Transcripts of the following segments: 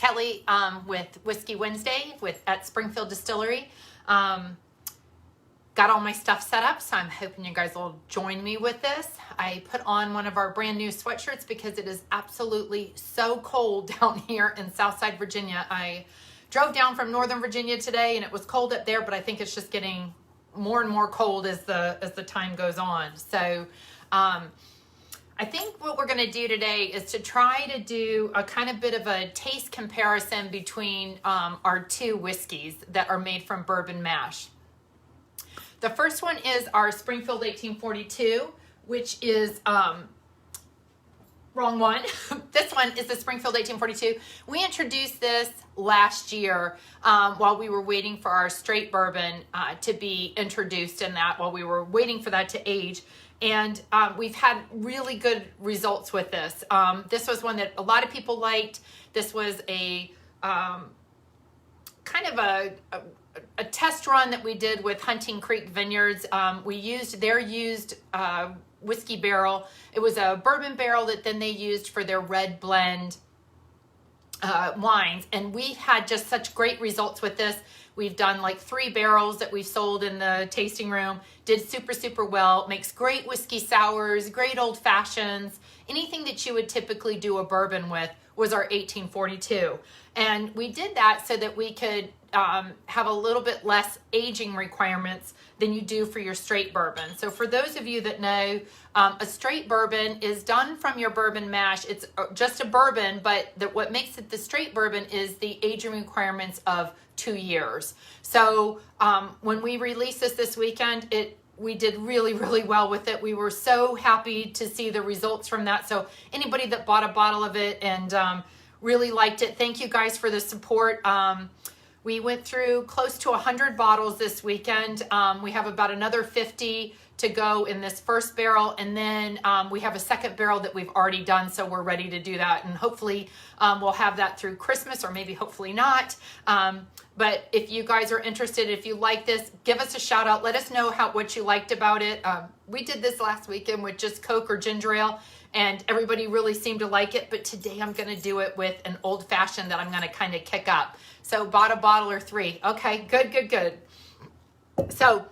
Kelly with Whiskey Wednesday at Springfield Distillery. Got all my stuff set up, so I'm hoping you guys will join me with this. I put on one of our brand new sweatshirts because it is absolutely so cold down here in Southside Virginia. I drove down from Northern Virginia today and it was cold up there, but I think it's just getting more and more cold as the time goes on. So I think what we're going to do today is to try to do a kind of bit of a taste comparison between our two whiskeys that are made from bourbon mash. The first one is our Springfield 1842, which is, wrong one. This one is the Springfield 1842. We introduced this last year while we were waiting for our straight bourbon to be introduced in that, while we were waiting for that to age. And we've had really good results with this. This was one that a lot of people liked. This was a kind of a test run that we did with Hunting Creek Vineyards. We used their used whiskey barrel. It was a bourbon barrel that then they used for their red blend wines. And we had just such great results with this. We've done like 3 barrels that we've sold in the tasting room. Did super, super well. Makes great whiskey sours, great old fashions. Anything that you would typically do a bourbon with was our 1842. And we did that so that we could have a little bit less aging requirements than you do for your straight bourbon. So for those of you that know, a straight bourbon is done from your bourbon mash. It's just a bourbon, but what makes it the straight bourbon is the aging requirements of 2 years. So when we released this weekend, we did really, really well with it. We were so happy to see the results from that. So anybody that bought a bottle of it and really liked it, thank you guys for the support. We went through close to 100 bottles this weekend. We have about another 50 to go in this first barrel, and then we have a second barrel that we've already done, so we're ready to do that, and hopefully we'll have that through Christmas, or maybe hopefully not. But if you guys are interested, if you like this, give us a shout out. Let us know what you liked about it. We did this last weekend with just Coke or ginger ale, and everybody really seemed to like it. But today I'm going to do it with an old fashioned that I'm going to kind of kick up. So bought a bottle or 3. Okay, good. So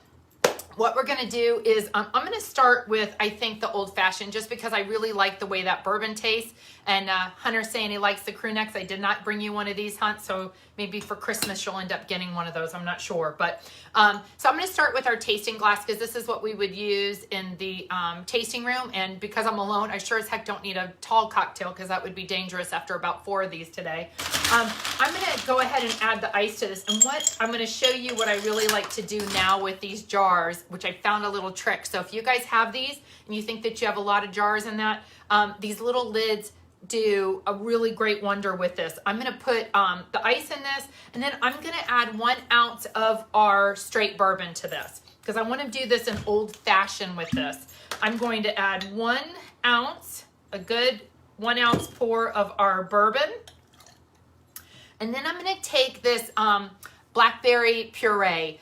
what we're going to do is I'm going to start with, I think, the old fashioned, just because I really like the way that bourbon tastes. And Hunter's saying he likes the crew necks. I did not bring you one of these, Hunt, so maybe for Christmas you'll end up getting one of those. I'm not sure. But so I'm going to start with our tasting glass, because this is what we would use in the tasting room. And because I'm alone, I sure as heck don't need a tall cocktail, because that would be dangerous after about 4 of these today. I'm going to go ahead and add the ice to this. And I'm going to show you what I really like to do now with these jars, which I found a little trick. So if you guys have these and you think that you have a lot of jars in that, these little lids do a really great wonder with this. I'm going to put the ice in this, and then I'm going to add 1 ounce of our straight bourbon to this, because I want to do this in old fashioned with this. I'm going to add 1 ounce, a good 1 ounce pour of our bourbon. And then I'm going to take this blackberry puree.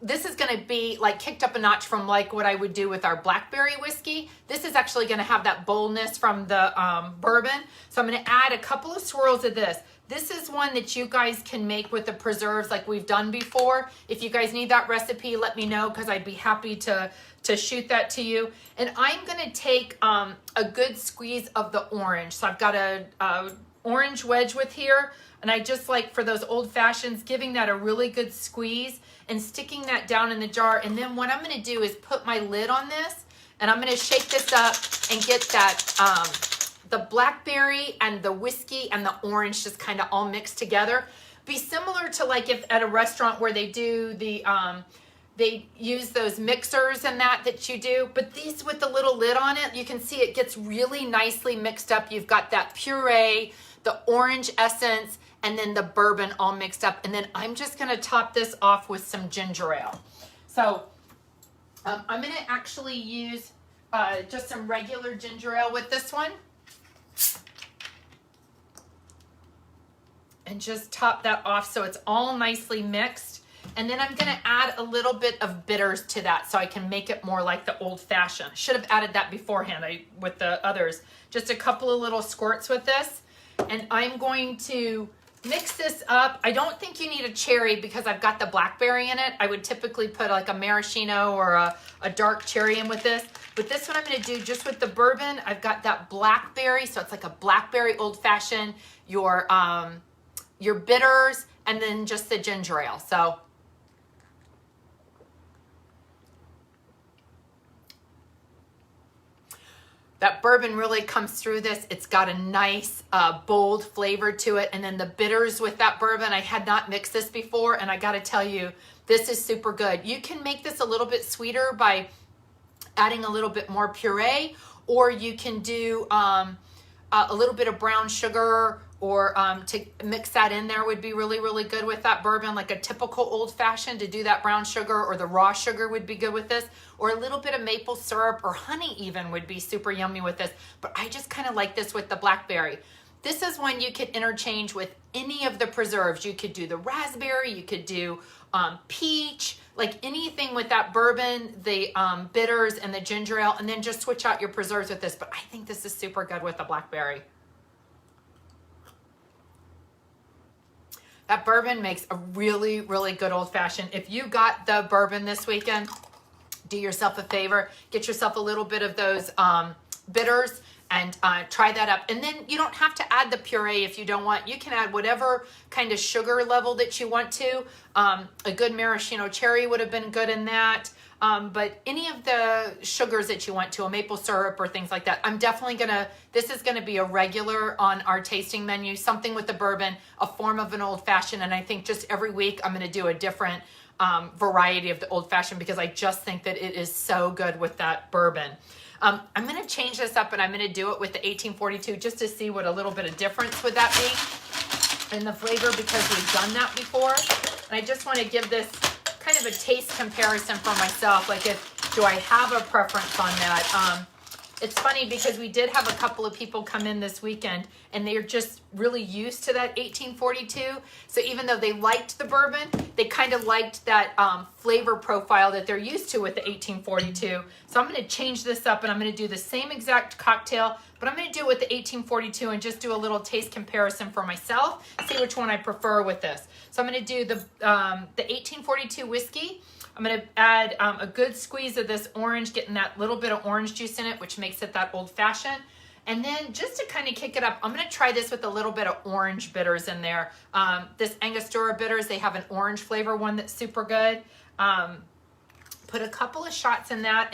This is going to be like kicked up a notch from like what I would do with our blackberry whiskey. This is actually going to have that boldness from the bourbon. So I'm going to add a couple of swirls of this. This is one that you guys can make with the preserves like we've done before. If you guys need that recipe, let me know, because I'd be happy to shoot that to you. And I'm going to take a good squeeze of the orange. So I've got a orange wedge with here. And I just like, for those old fashions, giving that a really good squeeze and sticking that down in the jar. And then what I'm going to do is put my lid on this, and I'm going to shake this up and get that, the blackberry and the whiskey and the orange just kind of all mixed together. Be similar to like if at a restaurant where they do the, they use those mixers and that you do, but these with the little lid on it, you can see it gets really nicely mixed up. You've got that puree, the orange essence, and then the bourbon all mixed up. And then I'm just going to top this off with some ginger ale. So I'm going to actually use just some regular ginger ale with this one. And just top that off so it's all nicely mixed. And then I'm going to add a little bit of bitters to that so I can make it more like the old fashioned. Should have added that beforehand with the others. Just a couple of little squirts with this. And I'm going to mix this up. I don't think you need a cherry because I've got the blackberry in it. I would typically put like a maraschino or a dark cherry in with this. But this one I'm going to do just with the bourbon. I've got that blackberry, so it's like a blackberry old-fashioned, your bitters, and then just the ginger ale. So that bourbon really comes through this. It's got a nice, bold flavor to it. And then the bitters with that bourbon, I had not mixed this before, and I gotta tell you, this is super good. You can make this a little bit sweeter by adding a little bit more puree, or you can do a little bit of brown sugar, or to mix that in there would be really, really good with that bourbon, like a typical old fashioned. To do that brown sugar or the raw sugar would be good with this, or a little bit of maple syrup or honey even would be super yummy with this. But I just kind of like this with the blackberry. This is one you could interchange with any of the preserves. You could do the raspberry, you could do peach, like anything with that bourbon, the bitters and the ginger ale, and then just switch out your preserves with this. But I think this is super good with the blackberry. That bourbon makes a really, really good old fashioned. If you got the bourbon this weekend, do yourself a favor, get yourself a little bit of those bitters and try that up. And then you don't have to add the puree if you don't want. You can add whatever kind of sugar level that you want to. A good maraschino cherry would have been good in that. But any of the sugars that you want to, a maple syrup or things like that. I'm definitely this is gonna be a regular on our tasting menu, something with the bourbon, a form of an old fashioned. And I think just every week I'm gonna do a different variety of the old fashioned, because I just think that it is so good with that bourbon. I'm gonna change this up, and I'm gonna do it with the 1842 just to see what a little bit of difference would that be in the flavor, because we've done that before. And I just wanna give this kind of a taste comparison for myself. Like, do I have a preference on that? It's funny because we did have a couple of people come in this weekend, and they're just really used to that 1842. So even though they liked the bourbon, they kind of liked that flavor profile that they're used to with the 1842. So I'm going to change this up, and I'm going to do the same exact cocktail, but I'm going to do it with the 1842 and just do a little taste comparison for myself, see which one I prefer with this. So I'm going to do the 1842 whiskey. I'm going to add a good squeeze of this orange, getting that little bit of orange juice in it, which makes it that old fashioned. And then just to kind of kick it up, I'm going to try this with a little bit of orange bitters in there. This Angostura bitters, they have an orange flavor one that's super good. Put a couple of shots in there.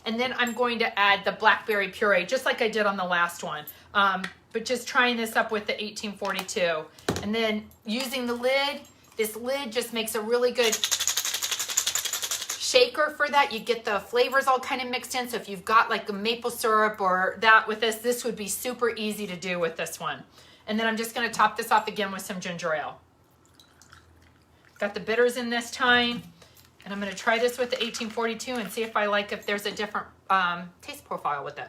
And then I'm going to add the blackberry puree, just like I did on the last one. But just trying this up with the 1842. And then using the lid, this lid just makes a really good shaker for that. You get the flavors all kind of mixed in. So if you've got like a maple syrup or that with this would be super easy to do with this one. And then I'm just going to top this off again with some ginger ale. Got the bitters in this time. And I'm going to try this with the 1842 and see if there's a different taste profile with it.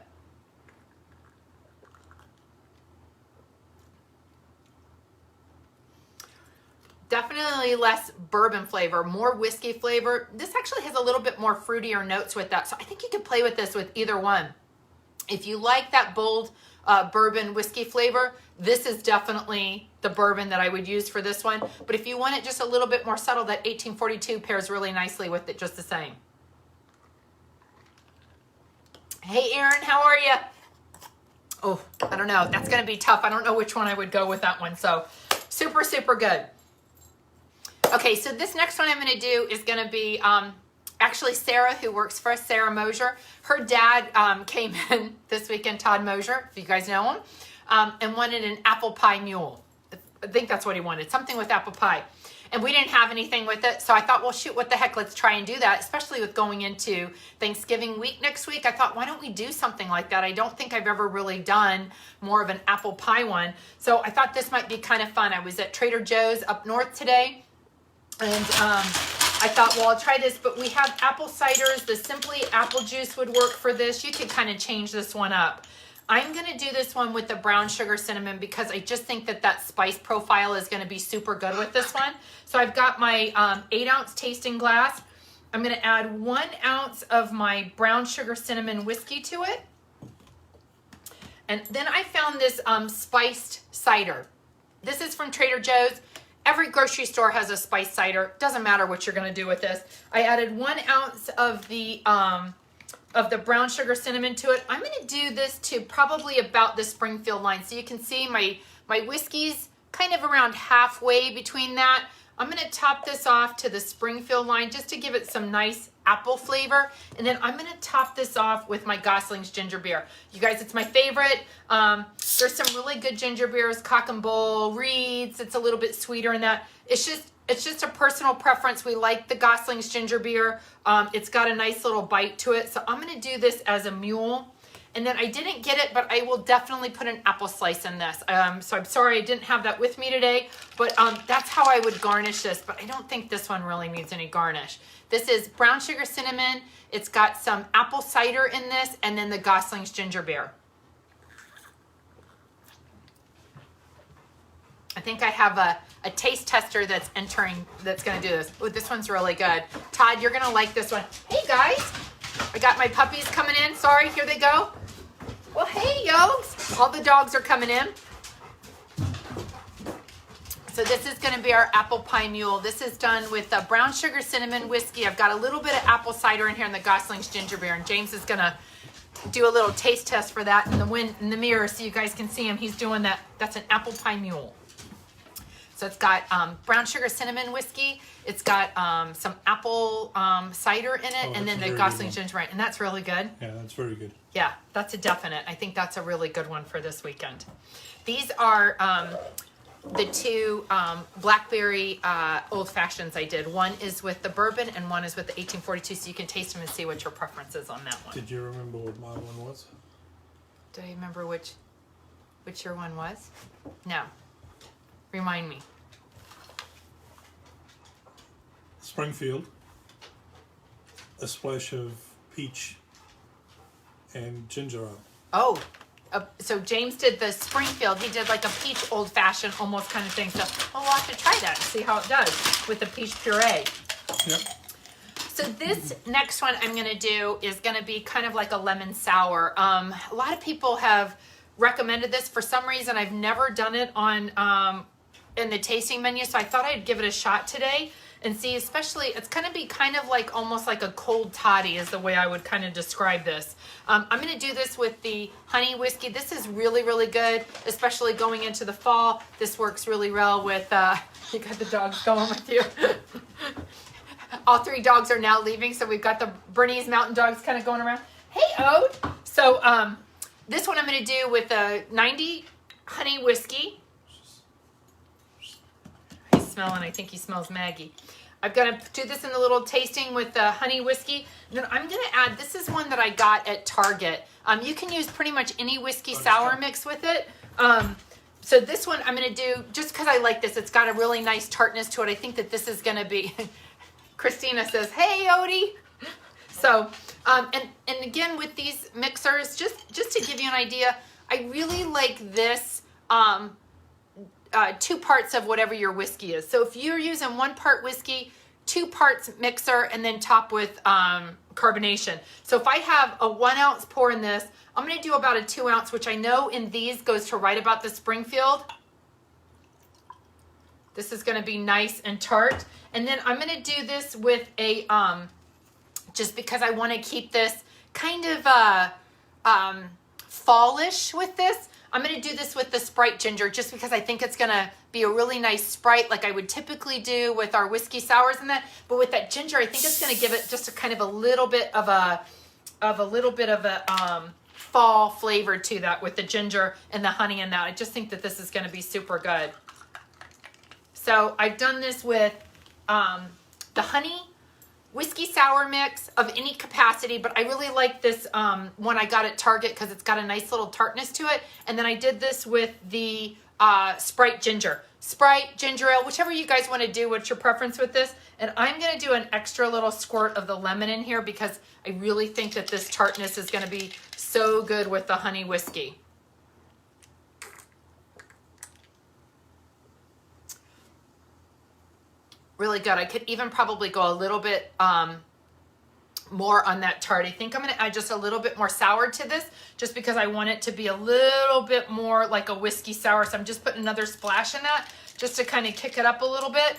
Definitely less bourbon flavor, more whiskey flavor. This actually has a little bit more fruitier notes with that. So I think you could play with this with either one. If you like that bold bourbon whiskey flavor, this is definitely the bourbon that I would use for this one. But if you want it just a little bit more subtle, that 1842 pairs really nicely with it just the same. Hey, Erin, how are you? Oh, I don't know. That's going to be tough. I don't know which one I would go with that one. So super, super good. Okay, so this next one I'm going to do is going to be actually Sarah, who works for us, Sarah Mosier. Her dad came in this weekend, Todd Mosier, if you guys know him, and wanted an apple pie mule. I think that's what he wanted, something with apple pie. And we didn't have anything with it, so I thought, well, shoot, what the heck, let's try and do that, especially with going into Thanksgiving week next week. I thought, why don't we do something like that? I don't think I've ever really done more of an apple pie one. So I thought this might be kind of fun. I was at Trader Joe's up north today, and I thought, well, I'll try this, but we have apple ciders. The Simply apple juice would work for this. You could kind of change this one up. I'm going to do this one with the brown sugar cinnamon because I just think that spice profile is going to be super good with this one. So I've got my 8-ounce tasting glass. I'm going to add 1 ounce of my brown sugar cinnamon whiskey to it. And then I found this spiced cider. This is from Trader Joe's. Every grocery store has a spiced cider. Doesn't matter what you're going to do with this. I added 1 ounce of the brown sugar cinnamon to it. I'm going to do this to probably about the Springfield line. So you can see my whiskey's kind of around halfway between that. I'm going to top this off to the Springfield line just to give it some nice apple flavor. And then I'm going to top this off with my Gosling's ginger beer. You guys, it's my favorite. There's some really good ginger beers, Cock and Bull, Reed's. It's a little bit sweeter in that. It's just a personal preference. We like the Gosling's ginger beer. It's got a nice little bite to it. So I'm going to do this as a mule. And then I didn't get it, but I will definitely put an apple slice in this. So I'm sorry I didn't have that with me today, but that's how I would garnish this. But I don't think this one really needs any garnish. This is brown sugar cinnamon. It's got some apple cider in this, and then the Gosling's ginger beer. I think I have a taste tester that's going to do this. Oh, this one's really good. Todd, you're going to like this one. Hey, guys. I got my puppies coming in. Sorry, here they go. Well, hey, yo. All the dogs are coming in. So this is going to be our apple pie mule. This is done with brown sugar cinnamon whiskey. I've got a little bit of apple cider in here and the Gosling's ginger beer. And James is going to do a little taste test for that in the mirror so you guys can see him. He's doing that. That's an apple pie mule. So it's got brown sugar cinnamon whiskey. It's got some apple cider in it, and then the Gosling's ginger ale. And that's really good. Yeah, that's very good. Yeah, that's a definite. I think that's a really good one for this weekend. These are the 2 blackberry old fashions I did. One is with the bourbon, and one is with the 1842. So you can taste them and see what your preference is on that one. Did you remember what my one was? Do I remember which your one was? No. Remind me. Springfield, a splash of peach and ginger ale. Oh, so James did the Springfield. He did like a peach old fashioned almost kind of thing. So we'll have to try that and see how it does with the peach puree. Yep. So this next one I'm going to do is going to be kind of like a lemon sour. A lot of people have recommended this. For some reason, I've never done it on in the tasting menu, so I thought I'd give it a shot today and see. Especially, it's going to be kind of like almost like a cold toddy is the way I would kind of describe this. I'm going to do this with the honey whiskey. This is really, really good, especially going into the fall. This works really well with, you got the dogs going with you. All 3 dogs are now leaving, so we've got the Bernese mountain dogs kind of going around. Hey, Ode. So this one I'm going to do with a 90 honey whiskey. He's smelling, I think he smells Maggie. I'm going to do this in the little tasting with the honey whiskey. And then I'm going to add, this is one that I got at Target. You can use pretty much any whiskey sour mix with it. So this one I'm going to do, just because I like this, it's got a really nice tartness to it. I think that this is going to be, Christina says, hey, Odie. So, and again, with these mixers, just to give you an idea, I really like this 2 parts of whatever your whiskey is. So if you're using 1 part whiskey, 2 parts mixer, and then top with carbonation. So if I have a 1 ounce pour in this, I'm going to do about a 2 ounce, which I know in these goes to right about the Springfield. This is going to be nice and tart. And then I'm going to do this with a, just because I want to keep this kind of fallish with this, I'm going to do this with the Sprite ginger just because I think it's going to be a really nice Sprite like I would typically do with our whiskey sours and that. But with that ginger, I think it's going to give it just a kind of a little bit of a fall flavor to that with the ginger and the honey and that. I just think that this is going to be super good. So I've done this with the honey whiskey sour mix of any capacity, but I really like this one I got at Target because it's got a nice little tartness to it. And then I did this with the Sprite ginger. Sprite, ginger ale, whichever you guys want to do, what's your preference with this. And I'm going to do an extra little squirt of the lemon in here because I really think that this tartness is going to be so good with the honey whiskey. Really good. I could even probably go a little bit more on that tart. I think I'm going to add just a little bit more sour to this just because I want it to be a little bit more like a whiskey sour. So I'm just putting another splash in that just to kind of kick it up a little bit.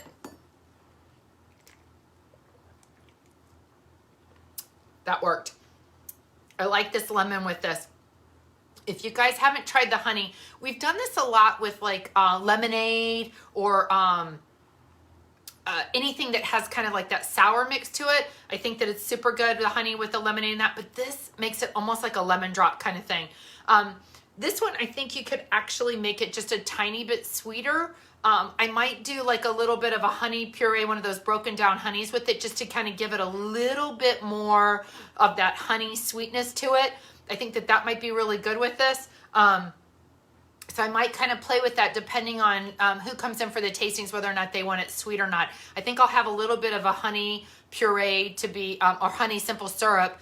That worked. I like this lemon with this. If you guys haven't tried the honey, we've done this a lot with like lemonade or anything that has kind of like that sour mix to it. I think that it's super good, the honey with the lemonade and that, but this makes it almost like a lemon drop kind of thing. This one, I think you could actually make it just a tiny bit sweeter. I might do like a little bit of a honey puree, one of those broken down honeys with it, just to kind of give it a little bit more of that honey sweetness to it. I think that that might be really good with this. So I might kind of play with that depending on who comes in for the tastings, whether or not they want it sweet or not. I think I'll have a little bit of a honey puree to be, or honey simple syrup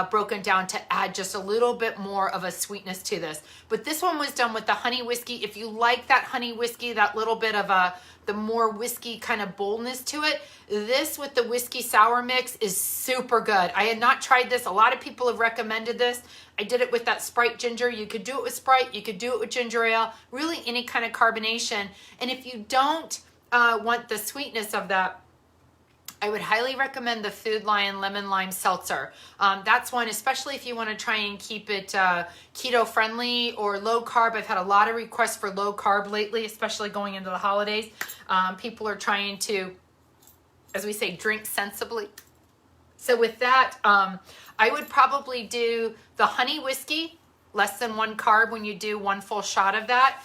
broken down to add just a little bit more of a sweetness to this. But this one was done with the honey whiskey. If you like that honey whiskey, that little bit of the more whiskey kind of boldness to it, this with the whiskey sour mix is super good. I had not tried this. A lot of people have recommended this. I did it with that Sprite ginger. You could do it with Sprite. You could do it with ginger ale. Really any kind of carbonation. And if you don't want the sweetness of that, I would highly recommend the Food Lion Lemon Lime Seltzer. That's one, especially if you want to try and keep it keto friendly or low carb. I've had a lot of requests for low carb lately, especially going into the holidays. People are trying to, as we say, drink sensibly. So with that, I would probably do the honey whiskey, less than 1 carb when you do 1 full shot of that.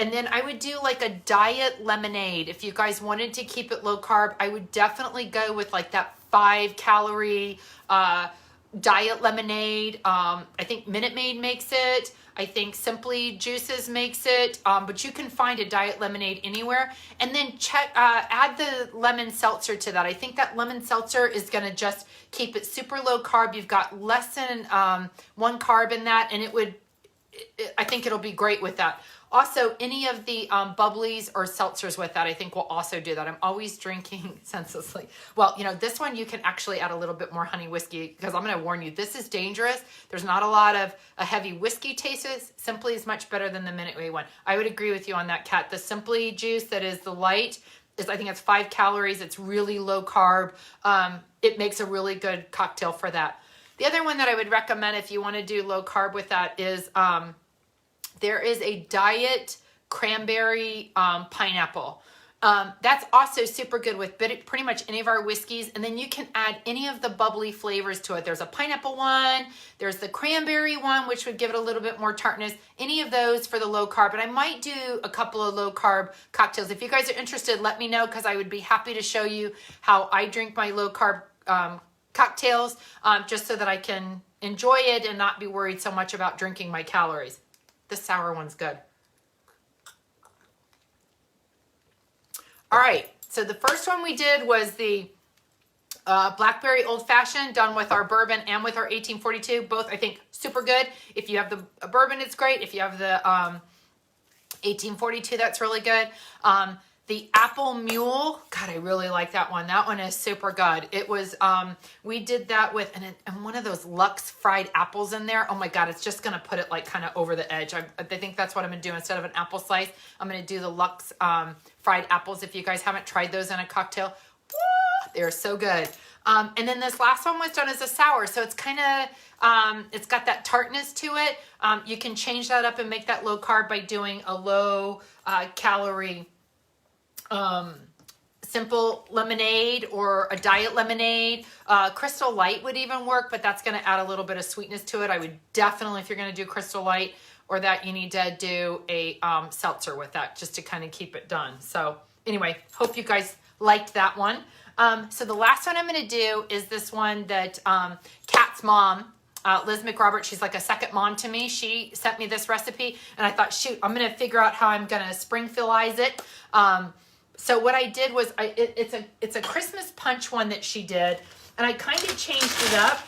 And then I would do like a diet lemonade. If you guys wanted to keep it low carb, I would definitely go with like that 5 calorie diet lemonade. I think Minute Maid makes it. I think Simply Juices makes it, but you can find a diet lemonade anywhere. And then add the lemon seltzer to that. I think that lemon seltzer is gonna just keep it super low carb. You've got less than 1 carb in that, and I think it'll be great with that. Also, any of the bubblies or seltzers with that, I think will also do that. I'm always drinking senselessly. Well, you know, this one you can actually add a little bit more honey whiskey because I'm going to warn you, this is dangerous. There's not a lot of a heavy whiskey taste. Simply is much better than the Minute Maid one. I would agree with you on that, Kat. The Simply juice that is the light is, I think it's 5 calories. It's really low carb. It makes a really good cocktail for that. The other one that I would recommend if you want to do low carb with that is there is a diet cranberry pineapple. That's also super good with pretty much any of our whiskeys. And then you can add any of the bubbly flavors to it. There's a pineapple one. There's the cranberry one, which would give it a little bit more tartness. Any of those for the low carb. And I might do a couple of low carb cocktails. If you guys are interested, let me know because I would be happy to show you how I drink my low carb cocktails just so that I can enjoy it and not be worried so much about drinking my calories. The sour one's good. All right, so the first one we did was the Blackberry Old Fashioned done with our bourbon and with our 1842. Both, I think, super good. If you have the bourbon, it's great. If you have the 1842, that's really good. The Apple Mule, God, I really like that one. That one is super good. It was, we did that with, and one of those Lux fried apples in there. Oh my God, it's just gonna put it like kind of over the edge. I think that's what I'm gonna do instead of an apple slice. I'm gonna do the Lux fried apples. If you guys haven't tried those in a cocktail, they're so good. And then this last one was done as a sour. So it's kind of, it's got that tartness to it. You can change that up and make that low carb by doing a low calorie simple lemonade or a diet lemonade. Crystal Light would even work, but that's going to add a little bit of sweetness to it. I would definitely, if you're going to do Crystal Light or that, you need to do a seltzer with that just to kind of keep it done. So anyway, hope you guys liked that one. So the last one I'm going to do is this one that Kat's mom, Liz McRobert, she's like a second mom to me. She sent me this recipe and I thought, shoot, I'm going to figure out how I'm going to Springfieldize it. So what I did was, it's a Christmas punch one that she did, and I kind of changed it up.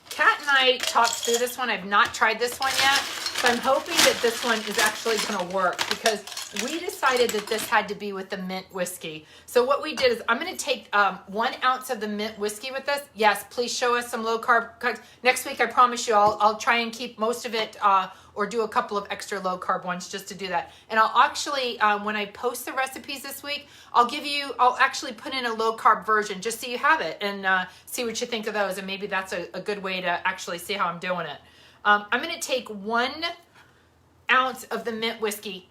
Kat and I talked through this one. I've not tried this one yet, so I'm hoping that this one is actually going to work because we decided that this had to be with the mint whiskey. So what we did is I'm going to take 1 ounce of the mint whiskey with this. Yes, please show us some low carb. Next week, I promise you, I'll try and keep most of it or do a couple of extra low carb ones just to do that. And I'll actually, when I post the recipes this week, I'll actually put in a low carb version just so you have it and see what you think of those. And maybe that's a good way to actually see how I'm doing it. I'm going to take 1 ounce of the mint whiskey.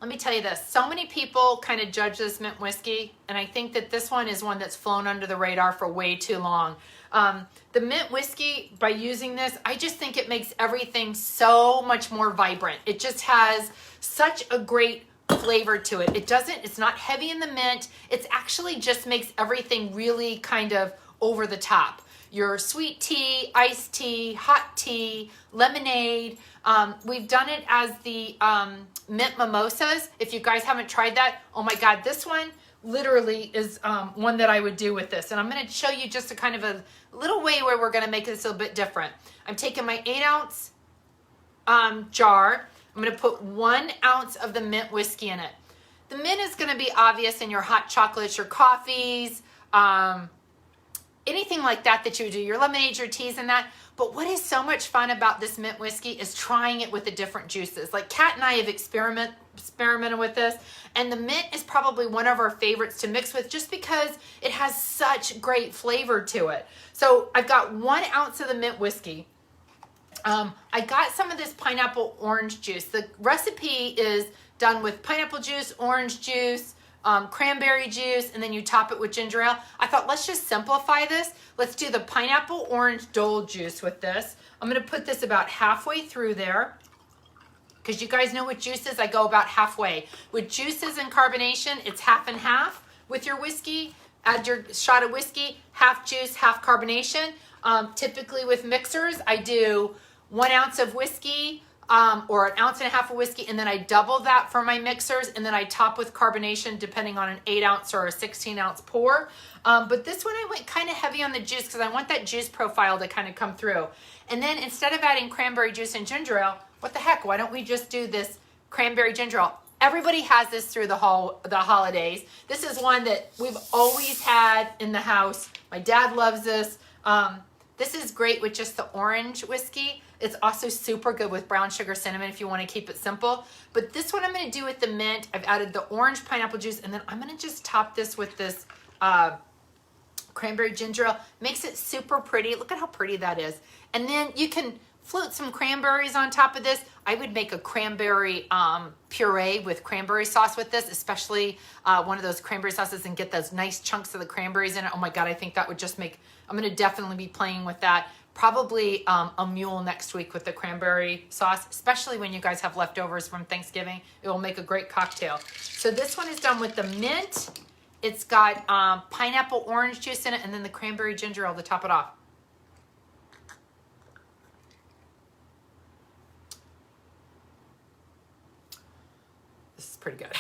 Let me tell you this. So many people kind of judge this mint whiskey, and I think that this one is one that's flown under the radar for way too long. The mint whiskey, by using this, I just think it makes everything so much more vibrant. It just has such a great flavor to it. It's not heavy in the mint. It actually just makes everything really kind of over the top. Your sweet tea, iced tea, hot tea, lemonade. We've done it as the mint mimosas. If you guys haven't tried that, oh my God, this one literally is one that I would do with this. And I'm going to show you just a kind of a little way where we're going to make this a little bit different. I'm taking my 8 ounce jar. I'm going to put 1 ounce of the mint whiskey in it. The mint is going to be obvious in your hot chocolates, your coffees, anything like that you would do, your lemonades, your teas and that. But what is so much fun about this mint whiskey is trying it with the different juices. Like Kat and I have experimented with this, and the mint is probably one of our favorites to mix with just because it has such great flavor to it. So I've got 1 ounce of the mint whiskey. I got some of this pineapple orange juice. The recipe is done with pineapple juice, orange juice, cranberry juice, and then you top it with ginger ale. I thought, let's just simplify this. Let's do the pineapple orange dole juice with this. I'm going to put this about halfway through there because you guys know with juices, I go about halfway. With juices and carbonation, it's half and half. With your whiskey, add your shot of whiskey, half juice, half carbonation. Typically with mixers, I do 1 ounce of whiskey, or 1.5 ounces of whiskey, and then I double that for my mixers, and then I top with carbonation depending on an 8 ounce or a 16 ounce pour. But this one I went kind of heavy on the juice because I want that juice profile to kind of come through. And then instead of adding cranberry juice and ginger ale, what the heck, why don't we just do this cranberry ginger ale? Everybody has this through the holidays. This is one that we've always had in the house. My dad loves this. This is great with just the orange whiskey. It's also super good with brown sugar cinnamon if you want to keep it simple. But this one I'm going to do with the mint. I've added the orange pineapple juice, and then I'm going to just top this with this cranberry ginger ale. Makes it super pretty. Look at how pretty that is. And then you can float some cranberries on top of this. I would make a cranberry puree with cranberry sauce with this, especially one of those cranberry sauces, and get those nice chunks of the cranberries in it. Oh my God, I think that would just make, I'm going to definitely be playing with that. Probably a mule next week with the cranberry sauce, especially when you guys have leftovers from Thanksgiving. It will make a great cocktail. So this one is done with the mint. It's got pineapple orange juice in it, and then the cranberry ginger ale to top it off. This is pretty good.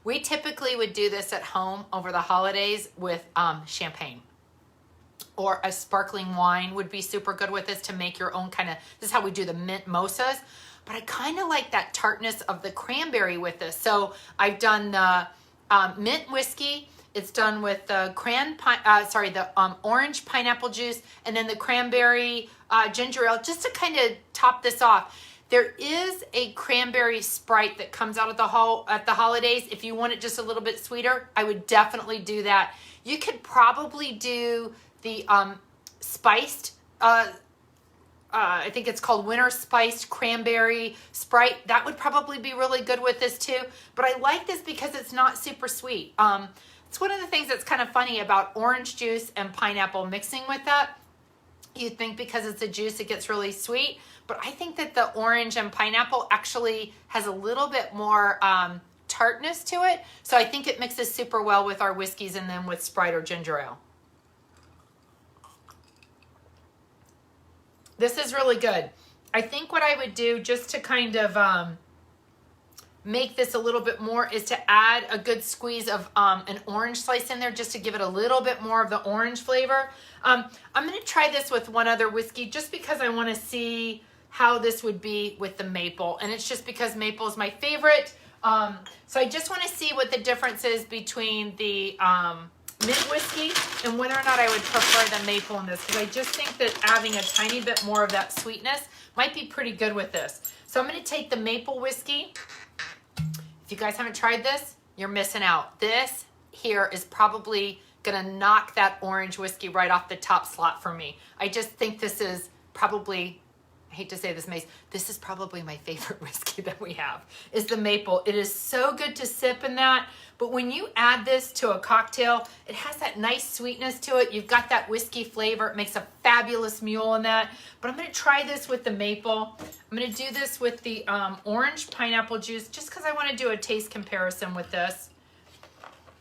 We typically would do this at home over the holidays with champagne. Or a sparkling wine would be super good with this to make your own kind of, this is how we do the mint mimosas. But I kind of like that tartness of the cranberry with this. So I've done the mint whiskey. It's done with the orange pineapple juice, and then the cranberry ginger ale, just to kind of top this off. There is a cranberry Sprite that comes out at the holidays. If you want it just a little bit sweeter, I would definitely do that. You could probably do the spiced, I think it's called winter spiced cranberry Sprite. That would probably be really good with this too. But I like this because it's not super sweet. It's one of the things that's kind of funny about orange juice and pineapple mixing with that. You'd think because it's a juice it gets really sweet. But I think that the orange and pineapple actually has a little bit more tartness to it. So I think it mixes super well with our whiskeys and then with Sprite or ginger ale. This is really good. I think what I would do just to kind of make this a little bit more is to add a good squeeze of an orange slice in there just to give it a little bit more of the orange flavor. I'm going to try this with one other whiskey just because I want to see how this would be with the maple. And it's just because maple is my favorite. So I just want to see what the difference is between the mint whiskey and whether or not I would prefer the maple in this, because I just think that having a tiny bit more of that sweetness might be pretty good with this. So I'm going to take the maple whiskey. If you guys haven't tried this, you're missing out. This here is probably going to knock that orange whiskey right off the top slot for me. I just think this is probably, I hate to say this, Mace, this is probably my favorite whiskey that we have, is the maple. It is so good to sip in that, but when you add this to a cocktail, it has that nice sweetness to it. You've got that whiskey flavor. It makes a fabulous mule in that. But I'm going to try this with the maple. I'm going to do this with the orange pineapple juice just because I want to do a taste comparison with this.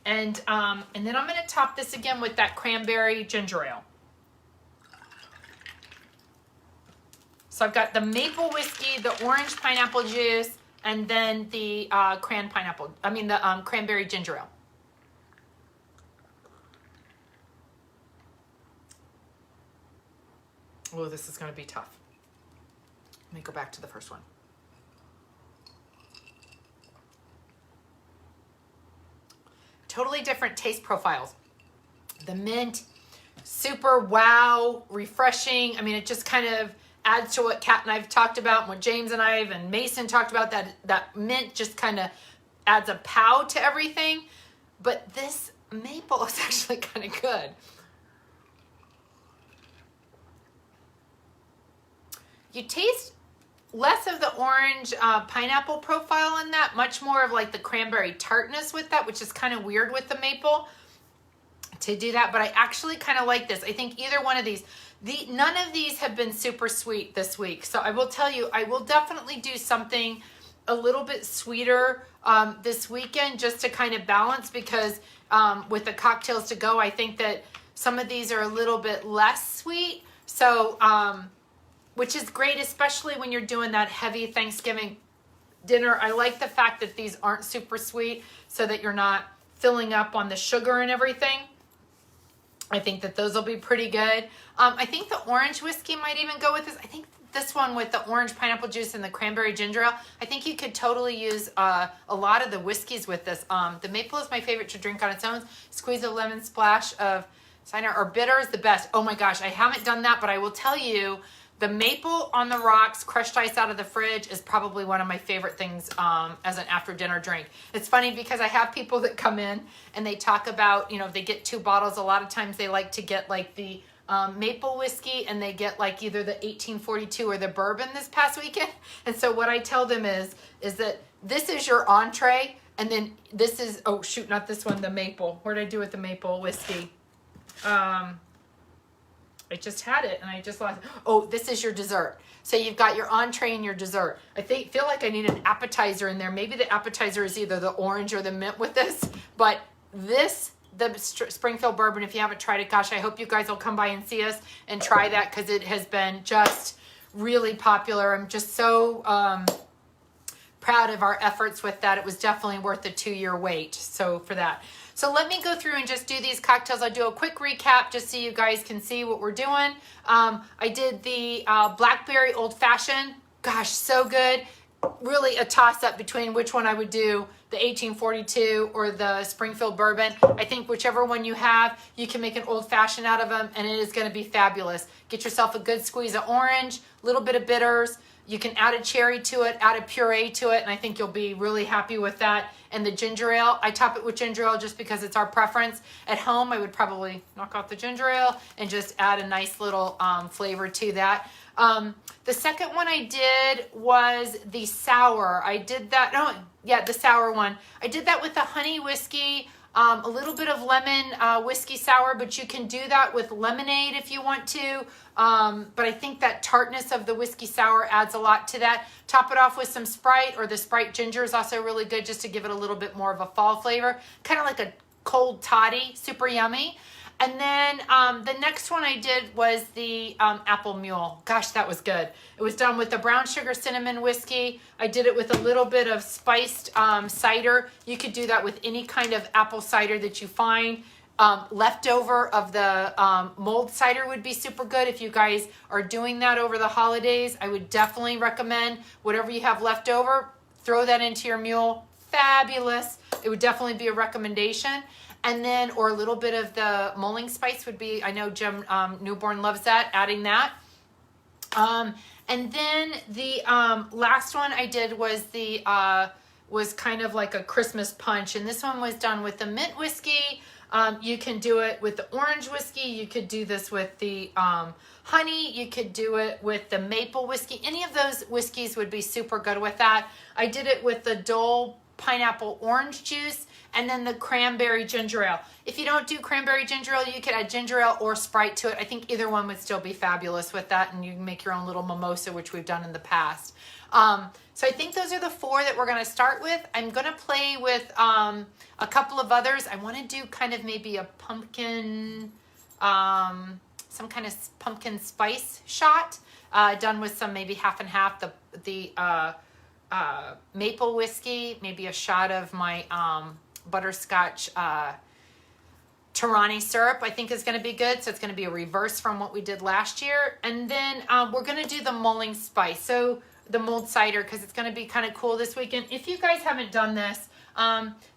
And then I'm going to top this again with that cranberry ginger ale. So I've got the maple whiskey, the orange pineapple juice, and then the cranberry ginger ale. Oh, this is going to be tough. Let me go back to the first one. Totally different taste profiles. The mint, super wow, refreshing. I mean, it just kind of adds to what Kat and I've talked about, and what James and I and Mason talked about, that mint just kind of adds a pow to everything. But this maple is actually kind of good. You taste less of the orange pineapple profile in that, much more of like the cranberry tartness with that, which is kind of weird with the maple to do that. But I actually kind of like this. I think either one of these, none of these have been super sweet this week. So I will tell you, I will definitely do something a little bit sweeter this weekend just to kind of balance, because with the cocktails to go, I think that some of these are a little bit less sweet. So, which is great, especially when you're doing that heavy Thanksgiving dinner. I like the fact that these aren't super sweet so that you're not filling up on the sugar and everything. I think that those will be pretty good. I think the orange whiskey might even go with this. I think this one with the orange pineapple juice and the cranberry ginger ale, I think you could totally use a lot of the whiskeys with this. The maple is my favorite to drink on its own. Squeeze a lemon splash of cider or bitter is the best. Oh my gosh, I haven't done that, but I will tell you, the maple on the rocks, crushed ice out of the fridge, is probably one of my favorite things as an after dinner drink. It's funny because I have people that come in and they talk about, you know, they get 2 bottles. A lot of times they like to get like the maple whiskey, and they get like either the 1842 or the bourbon this past weekend. And so what I tell them is that this is your entree, and then this is, oh shoot, not this one, the maple. What did I do with the maple whiskey? I just had it and I just lost. Oh, this is your dessert. So you've got your entree and your dessert. I feel like I need an appetizer in there. Maybe the appetizer is either the orange or the mint with this. But this, the Springfield Bourbon, if you haven't tried it, gosh, I hope you guys will come by and see us and try that, because it has been just really popular. I'm just so proud of our efforts with that. It was definitely worth the 2-year wait. So for that. So let me go through and just do these cocktails. I'll do a quick recap just so you guys can see what we're doing. I did the Blackberry Old Fashioned. Gosh, so good. Really a toss-up between which one I would do, the 1842 or the Springfield Bourbon. I think whichever one you have, you can make an Old Fashioned out of them, and it is going to be fabulous. Get yourself a good squeeze of orange, a little bit of bitters. You can add a cherry to it, add a puree to it, and I think you'll be really happy with that. And the ginger ale, I top it with ginger ale just because it's our preference. At home, I would probably knock off the ginger ale and just add a nice little flavor to that. The second one I did was the sour. I did that, the sour one. I did that with the honey whiskey, a little bit of lemon whiskey sour, but you can do that with lemonade if you want to. But I think that tartness of the whiskey sour adds a lot to that. Top it off with some Sprite, or the Sprite ginger is also really good just to give it a little bit more of a fall flavor. Kind of like a cold toddy, super yummy. And then the next one I did was the apple mule. Gosh, that was good. It was done with the brown sugar cinnamon whiskey. I did it with a little bit of spiced cider. You could do that with any kind of apple cider that you find. Leftover of the mulled cider would be super good. If you guys are doing that over the holidays, I would definitely recommend whatever you have left over, throw that into your mule. Fabulous. It would definitely be a recommendation. And then, or a little bit of the mulling spice would be, I know Jim Newborn loves that, adding that. And then the last one I did was the was kind of like a Christmas punch, and this one was done with the mint whiskey. You can do it with the orange whiskey. You could do this with the honey. You could do it with the maple whiskey. Any of those whiskeys would be super good with that. I did it with the Dole pineapple orange juice and then the cranberry ginger ale. If you don't do cranberry ginger ale, you could add ginger ale or Sprite to it. I think either one would still be fabulous with that, and you can make your own little mimosa, which we've done in the past. So I think those are the 4 that we're going to start with. I'm going to play with a couple of others. I want to do kind of maybe a pumpkin, some kind of pumpkin spice shot, done with some maybe half and half, the maple whiskey, maybe a shot of my butterscotch Tarani syrup, I think is going to be good. So it's going to be a reverse from what we did last year. And then we're going to do the mulling spice. So the mulled cider, because it's going to be kind of cool this weekend. If you guys haven't done this,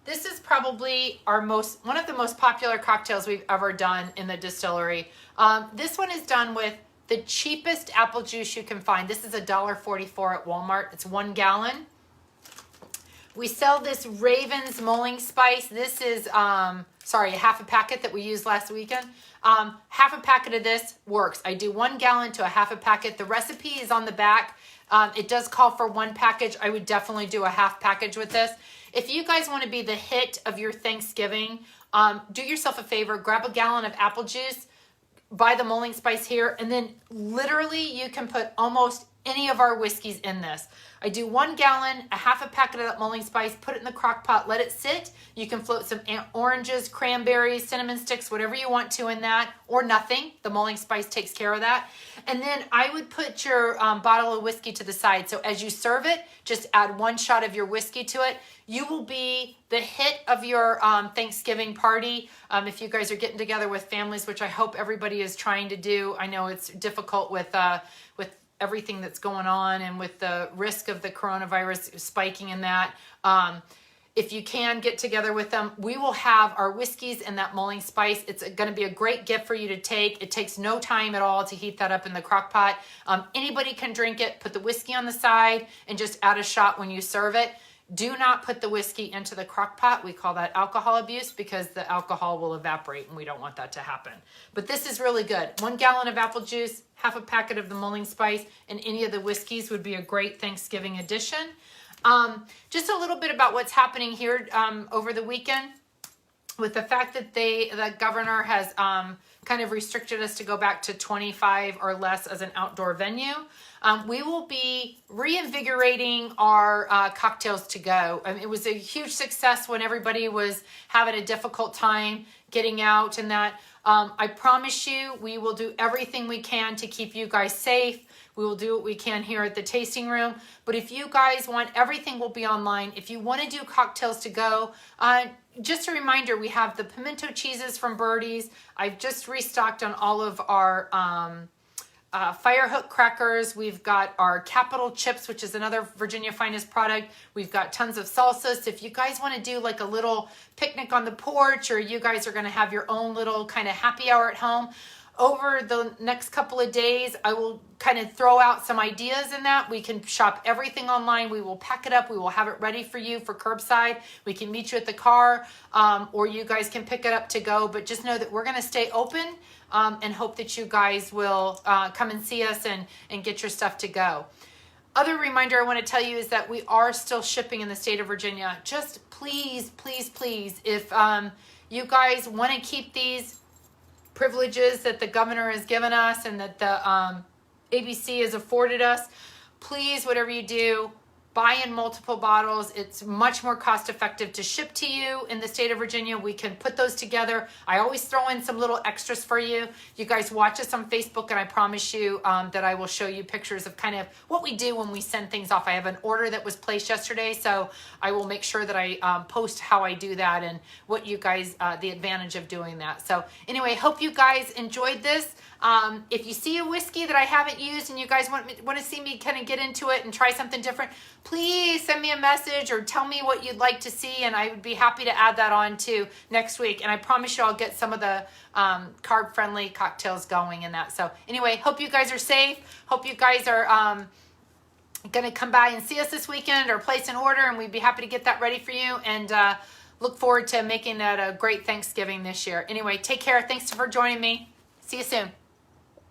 this is probably one of the most popular cocktails we've ever done in the distillery. This one is done with the cheapest apple juice you can find. This is $1.44 at Walmart. It's 1 gallon. We sell this Raven's mulling spice. This is, sorry, a half a packet that we used last weekend. Half a packet of this works. I do 1 gallon to a half a packet. The recipe is on the back. It does call for 1 package. I would definitely do a half package with this. If you guys want to be the hit of your Thanksgiving, do yourself a favor, grab a gallon of apple juice, buy the mulling spice here, and then literally you can put almost any of our whiskeys in this. I do 1 gallon, a half a packet of that mulling spice, put it in the crock pot, let it sit. You can float some oranges, cranberries, cinnamon sticks, whatever you want to in that, or nothing. The mulling spice takes care of that. And then I would put your bottle of whiskey to the side. So as you serve it, just add 1 shot of your whiskey to it. You will be the hit of your Thanksgiving party. If you guys are getting together with families, which I hope everybody is trying to do. I know it's difficult with everything that's going on and with the risk of the coronavirus spiking in that. If you can get together with them, we will have our whiskeys and that mulling spice. It's going to be a great gift for you to take. It takes no time at all to heat that up in the crock pot. Anybody can drink it. Put the whiskey on the side and just add a shot when you serve it. Do not put the whiskey into the crock pot. We call that alcohol abuse because the alcohol will evaporate and we don't want that to happen. But this is really good. 1 gallon of apple juice, half a packet of the mulling spice, and any of the whiskeys would be a great Thanksgiving addition. Just a little bit about what's happening here over the weekend with the fact that the governor has kind of restricted us to go back to 25 or less as an outdoor venue. We will be reinvigorating our cocktails to go. I mean, it was a huge success when everybody was having a difficult time getting out and that. I promise you, we will do everything we can to keep you guys safe. We will do what we can here at the tasting room. But if you guys want, everything will be online. If you want to do cocktails to go, just a reminder, we have the pimento cheeses from Birdie's. I've just restocked on all of our Firehook crackers. We've got our Capital chips, which is another Virginia Finest product. We've got tons of salsas. If you guys want to do like a little picnic on the porch, or you guys are going to have your own little kind of happy hour at home, over the next couple of days, I will kind of throw out some ideas in that. We can shop everything online. We will pack it up. We will have it ready for you for curbside. We can meet you at the car, or you guys can pick it up to go. But just know that we're going to stay open and hope that you guys will come and see us and get your stuff to go. Other reminder I want to tell you is that we are still shipping in the state of Virginia. Just please, please, please, if you guys want to keep these privileges that the governor has given us and that the ABC has afforded us, please, whatever you do, buy in multiple bottles. It's much more cost effective to ship to you in the state of Virginia. We can put those together. I always throw in some little extras for you. You guys watch us on Facebook, and I promise you that I will show you pictures of kind of what we do when we send things off. I have an order that was placed yesterday, so I will make sure that I post how I do that and what you guys, the advantage of doing that. So anyway, hope you guys enjoyed this. If you see a whiskey that I haven't used and you guys want to see me kind of get into it and try something different, please send me a message or tell me what you'd like to see, and I would be happy to add that on to next week. And I promise you I'll get some of the carb-friendly cocktails going in that. So anyway, hope you guys are safe. Hope you guys are going to come by and see us this weekend or place an order, and we'd be happy to get that ready for you. And look forward to making that a great Thanksgiving this year. Anyway, take care. Thanks for joining me. See you soon.